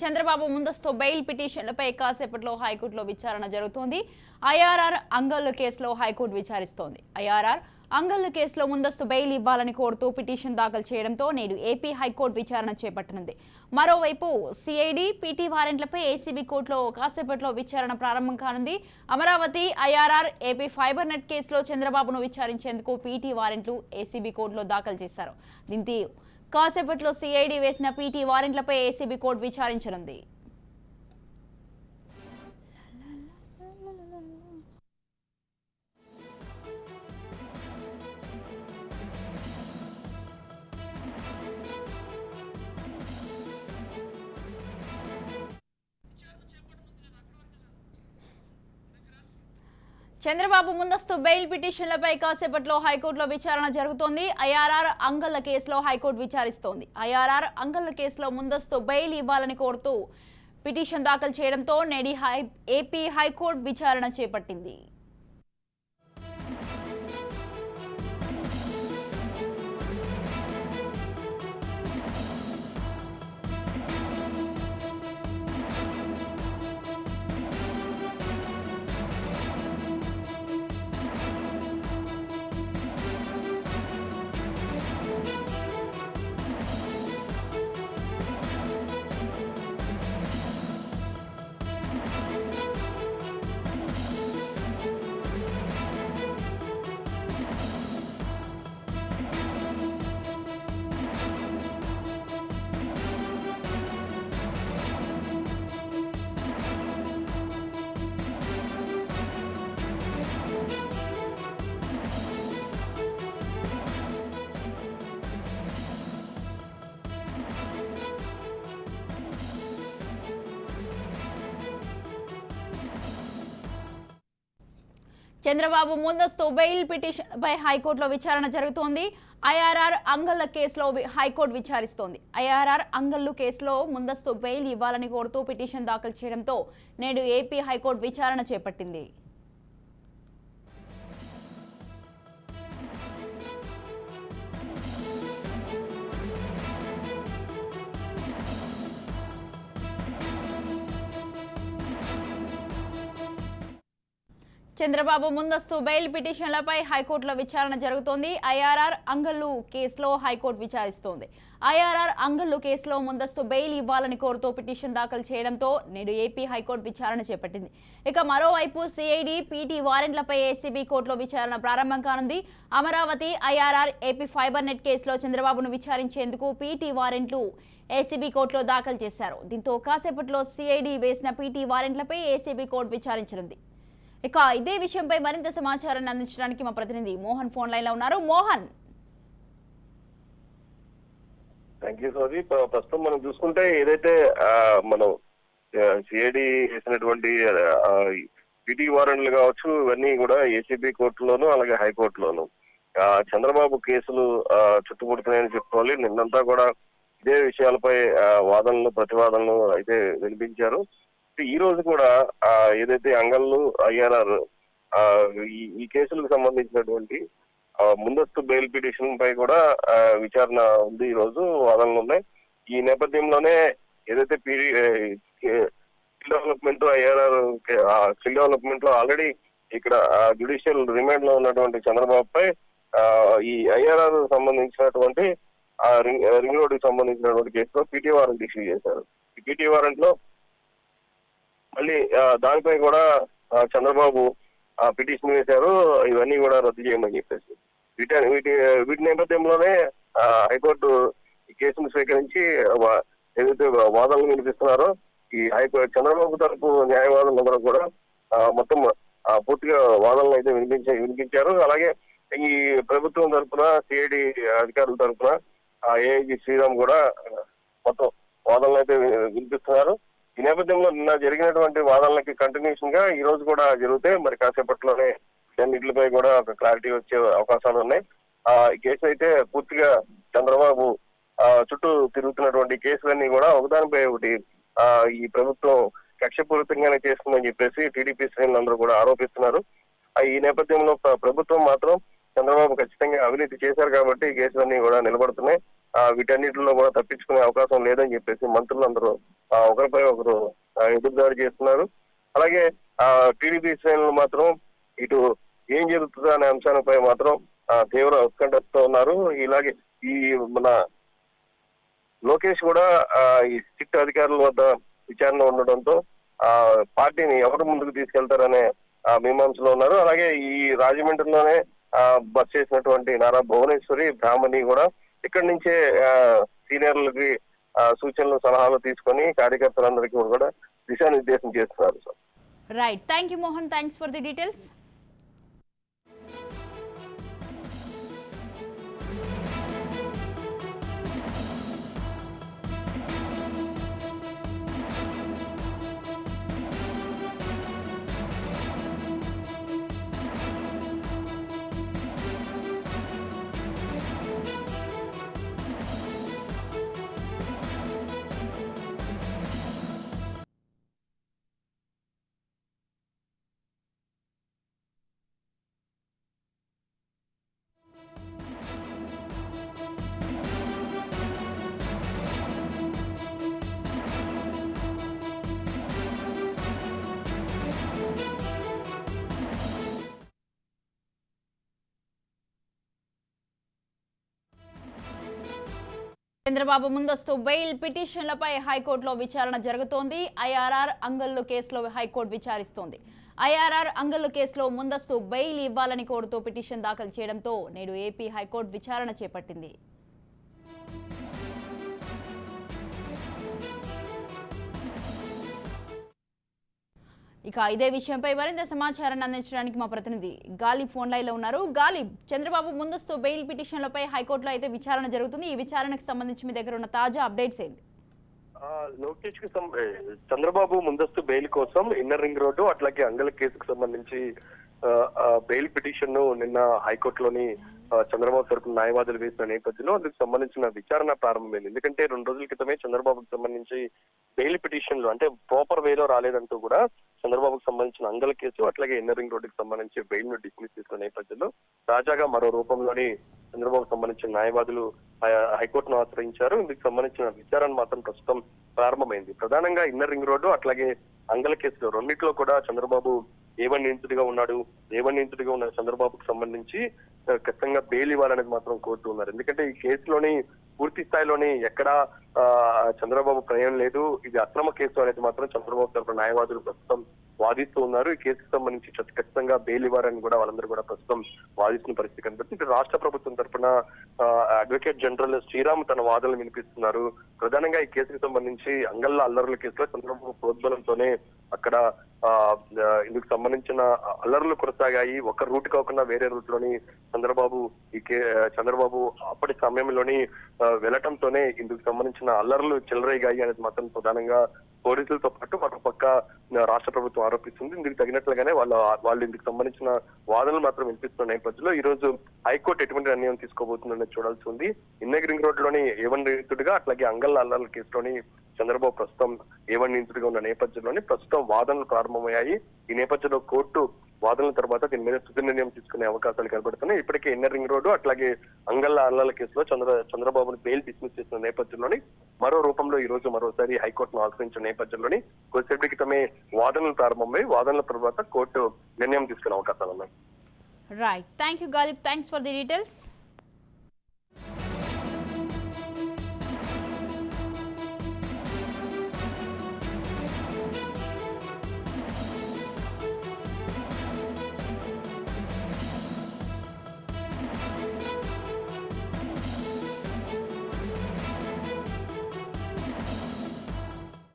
చంద్రబాబు ముందస్తు బెయిల్ పిటిషన్లపై కాసేపట్లో హైకోర్టులో విచారణ జరుగుతోంది. ఐఆర్ఆర్ అంగళ్ళు కేసులో హైకోర్టు విచారిస్తోంది. ఐఆర్ఆర్ అంగళ్ళు కేసులో ముందస్తు బెయిల్ ఇవ్వాలని కోరుతూ పిటిషన్ దాఖలు చేయడంతో నేడు ఏపీ హైకోర్టు విచారణ చేపట్టనుంది. మరోవైపు సిఐడి, పీటీ వారెంట్లపై ఏసీబీ కోర్టులో కాసేపట్లో విచారణ ప్రారంభం కానుంది. Amaravati, IRR, AP fibre net కేసులో చంద్రబాబును విచారించేందుకు పీటీ వారెంట్లు ఏసీబీ కోర్టులో దాఖలు చేశారు. దీంతో కాసేపట్లో సిఐడి వేసిన పీటీ వారెంట్లపై ఏసీబీ కోర్టు విచారించనుంది. చంద్రబాబు ముందస్తు బెయిల్ పిటిషన్లపై కాసేపట్లో హైకోర్టులో విచారణ జరుగుతోంది. ఐఆర్ఆర్ అంగళ్ళ కేసులో హైకోర్టు విచారిస్తోంది. ఐఆర్ఆర్ అంగళ్ళ కేసులో ముందస్తు బెయిల్ ఇవ్వాలని కోరుతూ పిటిషన్ దాఖలు చేయడంతో నేడు ఏపీ హైకోర్టు విచారణ చేపట్టింది. చంద్రబాబు ముందస్తు బెయిల్ పిటిషన్పై హైకోర్టులో విచారణ జరుగుతోంది. ఐఆర్ఆర్ అంగళ్ళ కేసులో హైకోర్టు విచారిస్తోంది. ఐఆర్ఆర్ అంగళ్ళు కేసులో ముందస్తు బెయిల్ ఇవ్వాలని కోరుతూ పిటిషన్ దాఖలు చేయడంతో నేడు ఏపీ హైకోర్టు విచారణ చేపట్టింది. చంద్రబాబు ముందస్తు బెయిల్ పిటిషన్లపై హైకోర్టులో విచారణ జరుగుతోంది. ఐఆర్ఆర్ అంగళ్ళు కేసులో హైకోర్టు విచారిస్తోంది. ఐఆర్ఆర్ అంగళ్ళు కేసులో ముందస్తు బెయిల్ ఇవ్వాలని కోరుతూ పిటిషన్ దాఖలు చేయడంతో నేడు ఏపీ హైకోర్టు విచారణ చేపట్టింది. ఇక మరోవైపు సిఐడి, పీటీ వారెంట్లపై ఏసీబీ కోర్టులో విచారణ ప్రారంభం కానుంది. Amaravati, IRR, AP fibre net కేసులో చంద్రబాబును విచారించేందుకు పీటీ వారెంట్లు ఏసీబీ కోర్టులో దాఖలు చేశారు. దీంతో కాసేపట్లో సిఐడి వేసిన పీటీ వారెంట్లపై ఏసీబీ కోర్టు విచారించనుంది. ఇక ఇదే విషయంపై మరింత సమాచారాన్ని అందించడానికి మా ప్రతినిధి మోహన్ ఫోన్ లైన్ లో ఉన్నారు. Mohan, thank you Sowji. ప్రస్తుతం మనం చూసుకుంటే ఏదైతే మనం సిఐడి వేసినటువంటి పిటి వారెంట్లు కావచ్చు, ఇవన్నీ కూడా ఏసీబీ కోర్టులోను అలాగే హైకోర్టులోను చంద్రబాబు కేసులు చుట్టుముడుతున్నాయని చెప్పుకోవాలి. నిన్నంతా కూడా ఇదే విషయాలపై వాదనలు ప్రతివాదనలు అయితే వినిపించారు. ఈ రోజు కూడా ఏదైతే అంగళ్ళు, ఐఆర్ఆర్ ఈ కేసులకు సంబంధించినటువంటి ముందస్తు బెయిల్ పిటిషన్ పై కూడా విచారణ ఉంది. ఈ రోజు వాదనలు ఉన్నాయి. ఈ నేపథ్యంలోనే ఏదైతే skill development, IRR skill development లో ఆల్రెడీ ఇక్కడ జ్యుడిషియల్ రిమాండ్ లో ఉన్నటువంటి చంద్రబాబుపై ఈ ఐఆర్ఆర్ సంబంధించినటువంటి రింగ్ రోడ్ కి సంబంధించినటువంటి కేసులో పీటీ వారెంట్ ఇష్యూ చేశారు. ఈ పీటీ వారెంట్ లో మళ్ళీ దానిపై కూడా చంద్రబాబు పిటిషన్ వేశారు. ఇవన్నీ కూడా రద్దు చేయమని చెప్పేసి వీటి నేపథ్యంలోనే హైకోర్టు ఈ కేసును స్వీకరించి ఏదైతే వాదనలు వినిపిస్తున్నారో ఈ హైకోర్టు చంద్రబాబు తరపు న్యాయవాదులందరూ కూడా మొత్తం పూర్తిగా వాదనలు అయితే వినిపించారు. అలాగే ఈ ప్రభుత్వం తరఫున, సిఐడి అధికారుల తరఫున ఏఐజీ శ్రీరామ్ కూడా మొత్తం వాదనలు అయితే వినిపిస్తున్నారు. ఈ నేపథ్యంలో నిన్న జరిగినటువంటి వాదనలకి కంటిన్యూషన్ గా ఈ రోజు కూడా జరిగితే మరి కాసేపట్లోనే వీటిపై కూడా ఒక క్లారిటీ వచ్చే అవకాశాలు ఉన్నాయి. ఈ కేసు అయితే పూర్తిగా చంద్రబాబు చుట్టూ తిరుగుతున్నటువంటి కేసులన్నీ కూడా ఒకదానిపై ఒకటి ఈ ప్రభుత్వం కక్షపూరితంగానే చేస్తుందని చెప్పేసి టీడీపీ శ్రేణులందరూ కూడా ఆరోపిస్తున్నారు. ఈ నేపథ్యంలో ప్రభుత్వం మాత్రం చంద్రబాబు ఖచ్చితంగా అవినీతి చేశారు కాబట్టి ఈ కేసులన్నీ కూడా నిలబడుతున్నాయి. వీటన్నిటిలో కూడా తప్పించుకునే అవకాశం లేదని చెప్పేసి మంత్రులందరూ ఒకరిపై ఒకరు ఎదురుదాడి చేస్తున్నారు. అలాగే టీడీపీ శ్రేణులు మాత్రం ఇటు ఏం జరుగుతుందో అనే అంశాలపై మాత్రం తీవ్ర ఉత్కంఠతో ఉన్నారు. ఇలాగే ఈ మన లోకేష్ కూడా ఈ సిట్ అధికారుల వద్ద విచారణ ఉండడంతో పార్టీని ఎవరు ముందుకు తీసుకెళ్తారనే మీమాంసలో ఉన్నారు. అలాగే ఈ రాజమండ్రిలోనే బస్ చేసినటువంటి నారా భువనేశ్వరి బ్రాహ్మణి కూడా ఇక్కడి నుంచే సీనియర్లకి సూచనలు సలహాలు తీసుకొని కార్యకర్తలందరికీ కూడా దిశానిర్దేశం చేస్తున్నారు. Sir right, thank you Mohan, thanks for the details. Chandrababu ముందస్తు బెయిల్ పిటిషన్లపై హైకోర్టులో విచారణ జరుగుతోంది. ఐఆర్ఆర్ అంగల్లు కేసులో హైకోర్టు విచారిస్తోంది. ఐఆర్ఆర్ అంగల్లు కేసులో ముందస్తు బెయిల్ ఇవ్వాలని కోరుతూ పిటిషన్ దాఖలు చేయడంతో నేడు ఏపీ హైకోర్టు విచారణ చేపట్టింది. ఇక ఇదే విషయంపై మరింత సమాచారాన్ని అందించడానికి మా ప్రతినిధి గాలిబ్ ఫోన్ లైన్ లో ఉన్నారు. గాలిబ్, చంద్రబాబు ముందస్తు బెయిల్ పిటిషన్లపై హైకోర్టులో అయితే విచారణ జరుగుతుంది. ఈ విచారణకు సంబంధించి మీ దగ్గర ఉన్న తాజా అప్డేట్స్ ఏంటి? లోకేష్ కి చంద్రబాబు ముందస్తు బెయిల్ కోసం ఇన్నర్ రింగ్ రోడ్డు అట్లాగే అంగల కేసుకు సంబంధించి బెయిల్ పిటిషన్ ను నిన్న హైకోర్టులోని చంద్రబాబు తరపున న్యాయవాదులు వేసిన నేపథ్యంలో అందుకు సంబంధించిన విచారణ ప్రారంభమైంది. ఎందుకంటే 2 రోజుల క్రితమే చంద్రబాబుకు సంబంధించి బెయిల్ పిటిషన్లు అంటే ప్రాపర్ వేలో రాలేదంటూ కూడా చంద్రబాబుకు సంబంధించిన అంగల కేసు అట్లాగే ఇన్నర్ రింగ్ రోడ్డుకి సంబంధించి బెయిల్ ను డిస్మిస్ చేసిన నేపథ్యంలో తాజాగా మరో రూపంలోని చంద్రబాబుకు సంబంధించిన న్యాయవాదులు హైకోర్టును ఆశ్రయించారు. ఇందుకు సంబంధించిన విచారణ మాత్రం ప్రస్తుతం ప్రారంభమైంది. ప్రధానంగా ఇన్నర్ రింగ్ రోడ్డు అట్లాగే అంగల కేసులో రెండింటిలో కూడా చంద్రబాబు ఏవన్ నిందితుడిగా ఉన్నాడు. ఏవన్ నిందితుడిగా ఉన్న చంద్రబాబుకు సంబంధించి ఖచ్చితంగా బెయిల్ ఇవ్వాలనేది మాత్రం కోరుతూ ఉన్నారు. ఎందుకంటే ఈ కేసులోని పూర్తి స్థాయిలోని ఎక్కడా చంద్రబాబు ప్రమేయం లేదు, ఇది అక్రమ కేసు అనేది మాత్రం చంద్రబాబు తరపున న్యాయవాదులు ప్రస్తుతం వాదిస్తూ ఉన్నారు. ఈ కేసుకు సంబంధించి ఖచ్చితంగా బెయిల్ ఇవ్వాలని కూడా వాళ్ళందరూ కూడా ప్రస్తుతం వాదిస్తున్న పరిస్థితి కనిపిస్తుంది. ఇటు రాష్ట్ర ప్రభుత్వం తరఫున అడ్వకేట్ జనరల్ శ్రీరామ్ తన వాదనలు వినిపిస్తున్నారు. ప్రధానంగా ఈ కేసుకు సంబంధించి అంగళ్ళ అల్లర్ల కేసులో చంద్రబాబు ప్రోద్బలంతోనే అక్కడ ఇందుకు సంబంధించిన అల్లర్లు కొనసాగాయి. ఒక రూట్ కాకుండా వేరే రూట్ లోని చంద్రబాబు అప్పటి సమయంలోని వెళ్లటంతోనే ఇందుకు సంబంధించిన అల్లర్లు చెలరేగాయి అనేది మాత్రం ప్రధానంగా పోలీసులతో పాటు మరో పక్క రాష్ట్ర ప్రభుత్వం ఆరోపిస్తుంది. ఇందుకు తగినట్లుగానే వాళ్ళు ఇందుకు సంబంధించిన వాదనలు మాత్రం వినిపిస్తున్న నేపథ్యంలో ఈ రోజు హైకోర్టు ఎటువంటి నిర్ణయం తీసుకోబోతుందని చూడాల్సి ఉంది. ఇన్నర్ రింగ్ రోడ్ లోని ఏవన్ నిందితుడిగా అట్లాగే అంగళ్ళ అల్లర్ల కేసులోని చంద్రబాబు ప్రస్తుతం ఏవన్ నిందితుడిగా ఉన్న నేపథ్యంలోని ప్రస్తుతం వాదనలు ప్రారంభమయ్యాయి. ఈ నేపథ్యంలో కోర్టు వాదనల తర్వాత దీని మీద తుది నిర్ణయం తీసుకునే అవకాశాలు కనబడుతున్నాయి. ఇప్పటికే ఇన్నర్ రింగ్ రోడ్డు అట్లాగే అంగళ్ళ అల్లర్ల కేసులో చంద్రబాబును బెయిల్ డిస్మిస్ చేసిన నేపథ్యంలోని మరో రూపంలో ఈ రోజు మరోసారి హైకోర్టును ఆశ్రయించిన నేపథ్యంలోని కొద్దిసేపటి క్రితమే వాదనలు ప్రారంభమై వాదనల తర్వాత కోర్టు నిర్ణయం తీసుకునే అవకాశాలు ఉన్నాయి. Right, thank you Ghalib, thanks for the details.